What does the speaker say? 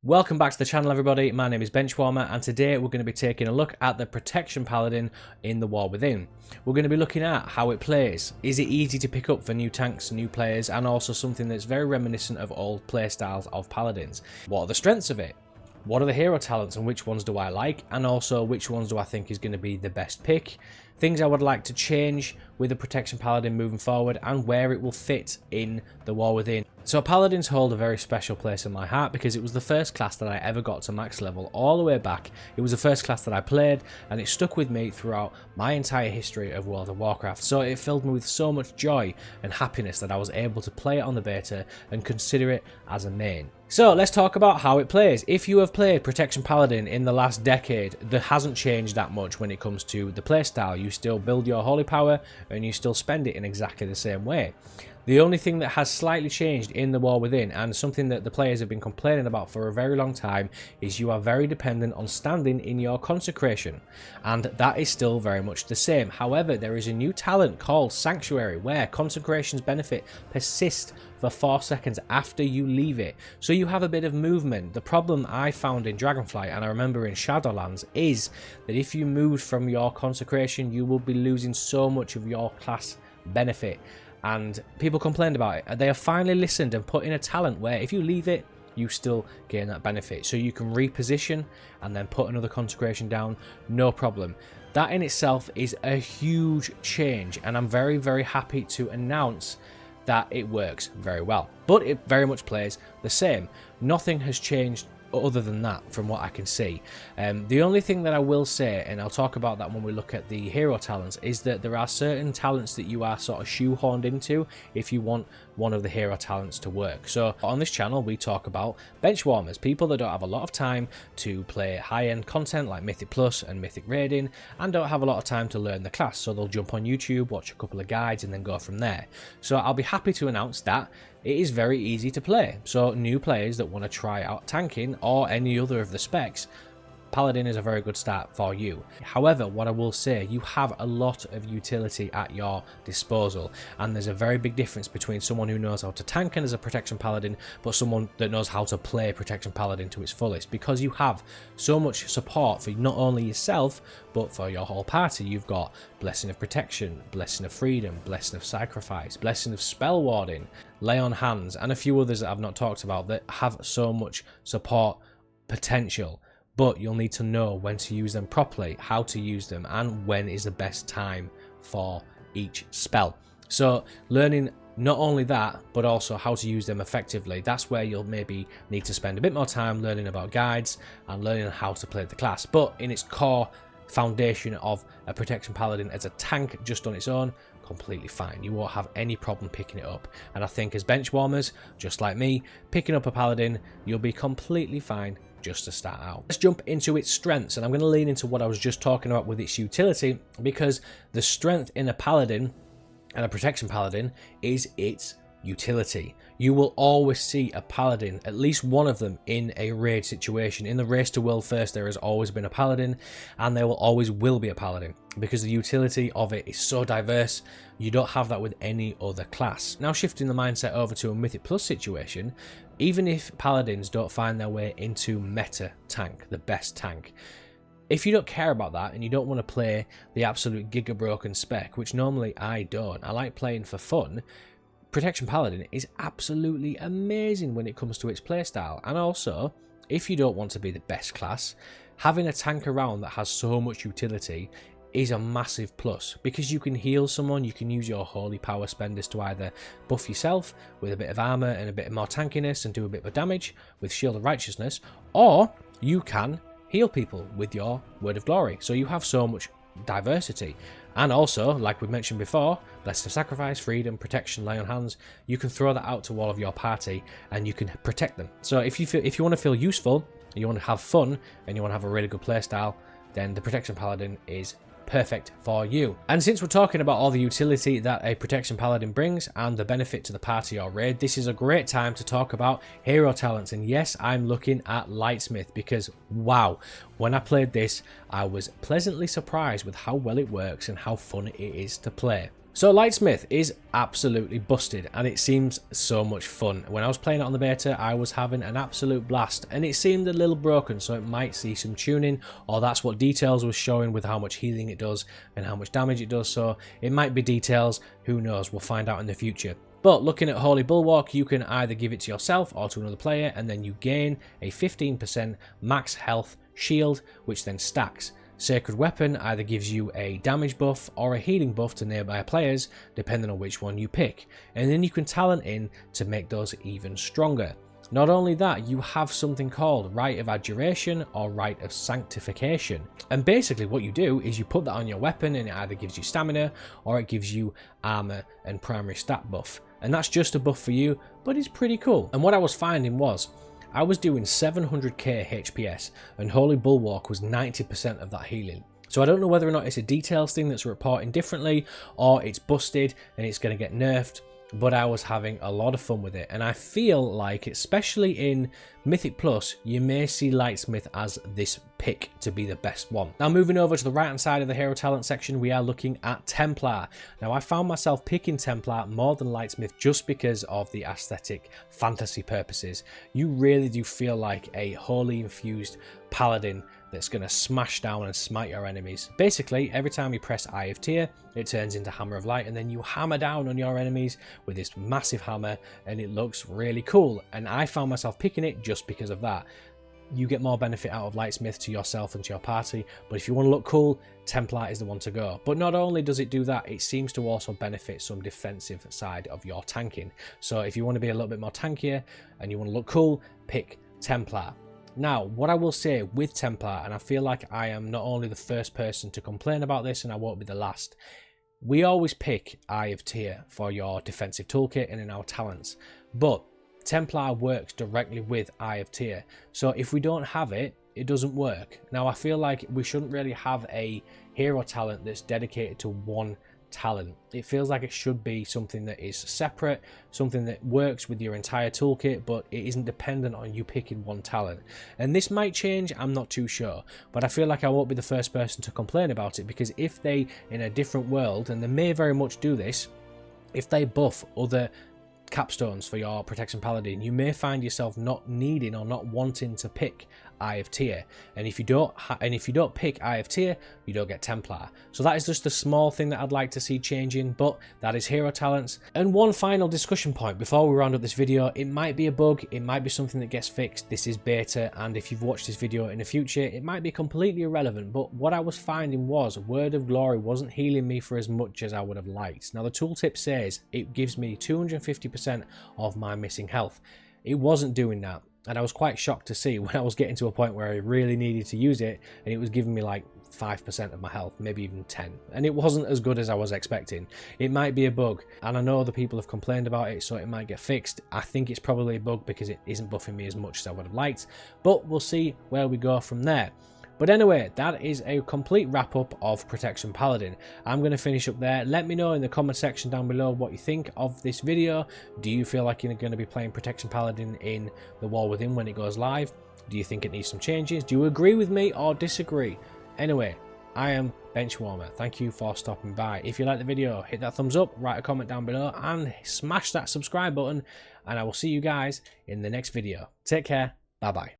Welcome back to the channel, everybody. My name is Benchwarmer, and today we're going to be taking a look at the Protection Paladin in the War Within. We're going to be looking at how it plays. Is it easy to pick up for new tanks, new players, and also something that's very reminiscent of old playstyles of Paladins? What are the strengths of it? What are the hero talents and which ones do I like? And also which ones do I think is going to be the best pick? Things I would like to change with the Protection Paladin moving forward, and where it will fit in the War Within. So Paladins hold a very special place in my heart because it was the first class that I ever got to max level all the way back. It was the first class that I played, and it stuck with me throughout my entire history of World of Warcraft. So it filled me with so much joy and happiness that I was able to play it on the beta and consider it as a main. So let's talk about how it plays. If you have played Protection Paladin in the last decade, there hasn't changed that much when it comes to the playstyle. You still build your holy power and you still spend it in exactly the same way. The only thing that has slightly changed in the War Within, and something that the players have been complaining about for a very long time, is you are very dependent on standing in your consecration, and that is still very much the same. However, there is a new talent called Sanctuary where consecration's benefit persists for 4 seconds after you leave it, so you have a bit of movement. The problem I found in Dragonflight, and I remember in Shadowlands, is that if you move from your consecration, you will be losing so much of your class benefit. And people complained about it. They have finally listened and put in a talent where if you leave it, you still gain that benefit. So you can reposition and then put another consecration down, no problem. That in itself is a huge change, and I'm very, very happy to announce that it works very well. But it very much plays the same. Nothing has changed other than that from what I can see. The only thing that I will say, and I'll talk about that when we look at the hero talents, is that there are certain talents that you are sort of shoehorned into if you want one of the hero talents to work. So on this channel we talk about bench warmers, people that don't have a lot of time to play high-end content like Mythic Plus and Mythic Raiding, and don't have a lot of time to learn the class, so they'll jump on YouTube, watch a couple of guides and then go from there. So I'll be happy to announce that it is very easy to play. So new players that want to try out tanking or any other of the specs, Paladin is a very good start for you. However, what I will say, you have a lot of utility at your disposal, and there's a very big difference between someone who knows how to tank and as a Protection Paladin, but someone that knows how to play Protection Paladin to its fullest, because you have so much support for not only yourself, but for your whole party. You've got Blessing of Protection, Blessing of Freedom, Blessing of Sacrifice, Blessing of Spell Warding, Lay on Hands, and a few others that I've not talked about that have so much support potential. But you'll need to know when to use them properly, how to use them, and when is the best time for each spell. So learning not only that, but also how to use them effectively, that's where you'll maybe need to spend a bit more time learning about guides and learning how to play the class. But in its core foundation of a Protection Paladin as a tank just on its own, completely fine. You won't have any problem picking it up. And I think as bench warmers, just like me, picking up a Paladin, you'll be completely fine just to start out. Let's jump into its strengths, and I'm going to lean into what I was just talking about with its utility, because the strength in a Paladin and a Protection Paladin is its utility. You will always see a Paladin, at least one of them, in a raid situation. In the race to world first, there has always been a Paladin, and there will always will be a Paladin, because the utility of it is so diverse. You don't have that with any other class. Now shifting the mindset over to a Mythic Plus situation, even if Paladins don't find their way into meta tank, the best tank, if you don't care about that and you don't want to play the absolute giga broken spec, which normally I don't, I like playing for fun, Protection Paladin is absolutely amazing when it comes to its playstyle. And also, if you don't want to be the best class, having a tank around that has so much utility is a massive plus, because you can heal someone. You can use your holy power spenders to either buff yourself with a bit of armor and a bit more tankiness and do a bit of damage with Shield of Righteousness, or you can heal people with your Word of Glory. So you have so much diversity. And also, like we mentioned before, Blessed of Sacrifice, Freedom, Protection, Lay on Hands, you can throw that out to all of your party and you can protect them. So if you want to feel useful, you want to have fun, and you want to have a really good playstyle, then the Protection Paladin is perfect for you. And since we're talking about all the utility that a Protection Paladin brings and the benefit to the party or raid, this is a great time to talk about hero talents. And yes, I'm looking at Lightsmith, because wow, when I played this, I was pleasantly surprised with how well it works and how fun it is to play. So Lightsmith is absolutely busted and it seems so much fun. When I was playing it on the beta, I was having an absolute blast and it seemed a little broken, so it might see some tuning, or that's what details was showing with how much healing it does and how much damage it does, so it might be details, who knows, we'll find out in the future. But looking at Holy Bulwark, you can either give it to yourself or to another player, and then you gain a 15% max health shield, which then stacks. Sacred Weapon either gives you a damage buff or a healing buff to nearby players, depending on which one you pick, and then you can talent in to make those even stronger. Not only that, you have something called Rite of Adjuration or Rite of Sanctification, and basically what you do is you put that on your weapon and it either gives you stamina or it gives you armor and primary stat buff, and that's just a buff for you, but it's pretty cool. And what I was finding was I was doing 700k HPS and Holy Bulwark was 90% of that healing. So I don't know whether or not it's a details thing that's reporting differently or it's busted and it's going to get nerfed, but I was having a lot of fun with it, and I feel like, especially in Mythic Plus, you may see Lightsmith as this pick to be the best one. Now moving over to the right hand side of the hero talent section, we are looking at Templar. Now I found myself picking Templar more than Lightsmith just because of the aesthetic fantasy purposes. You really do feel like a holy infused paladin that's going to smash down and smite your enemies. Basically, every time you press Eye of Tyr, it turns into Hammer of Light, and then you hammer down on your enemies with this massive hammer, and it looks really cool. And I found myself picking it just because of that. You get more benefit out of Lightsmith to yourself and to your party, but if you want to look cool, Templar is the one to go. But not only does it do that, it seems to also benefit some defensive side of your tanking. So if you want to be a little bit more tankier and you want to look cool, pick Templar. Now, what I will say with Templar, and I feel like I am not only the first person to complain about this and I won't be the last, we always pick Eye of Tyr for your defensive toolkit and in our talents, but Templar works directly with Eye of Tyr, so if we don't have it, it doesn't work. Now I feel like we shouldn't really have a hero talent that's dedicated to one talent. It feels like it should be something that is separate, something that works with your entire toolkit, but it isn't dependent on you picking one talent. And this might change, I'm not too sure, but I feel like I won't be the first person to complain about it, because if they, in a different world, and they may very much do this, if they buff other capstones for your Protection Paladin, you may find yourself not needing or not wanting to pick Eye of Tyr, and if you don't pick Eye of Tyr, you don't get Templar. So that is just a small thing that I'd like to see changing, but that is hero talents. And one final discussion point before we round up this video: it might be a bug, it might be something that gets fixed, this is beta, and if you've watched this video in the future, it might be completely irrelevant, but what I was finding was Word of Glory wasn't healing me for as much as I would have liked. Now the tooltip says it gives me 250% of my missing health. It wasn't doing that, and I was quite shocked to see when I was getting to a point where I really needed to use it and it was giving me like 5% of my health, maybe even 10, and it wasn't as good as I was expecting. It might be a bug, and I know other people have complained about it, so it might get fixed. I think it's probably a bug because it isn't buffing me as much as I would have liked, but we'll see where we go from there. But anyway, that is a complete wrap up of Protection Paladin. I'm going to finish up there. Let me know in the comment section down below what you think of this video. Do you feel like you're going to be playing Protection Paladin in the War Within when it goes live? Do you think it needs some changes? Do you agree with me or disagree? Anyway, I am Benchwarmer. Thank you for stopping by. If you like the video, hit that thumbs up, write a comment down below, and smash that subscribe button. And I will see you guys in the next video. Take care. Bye bye.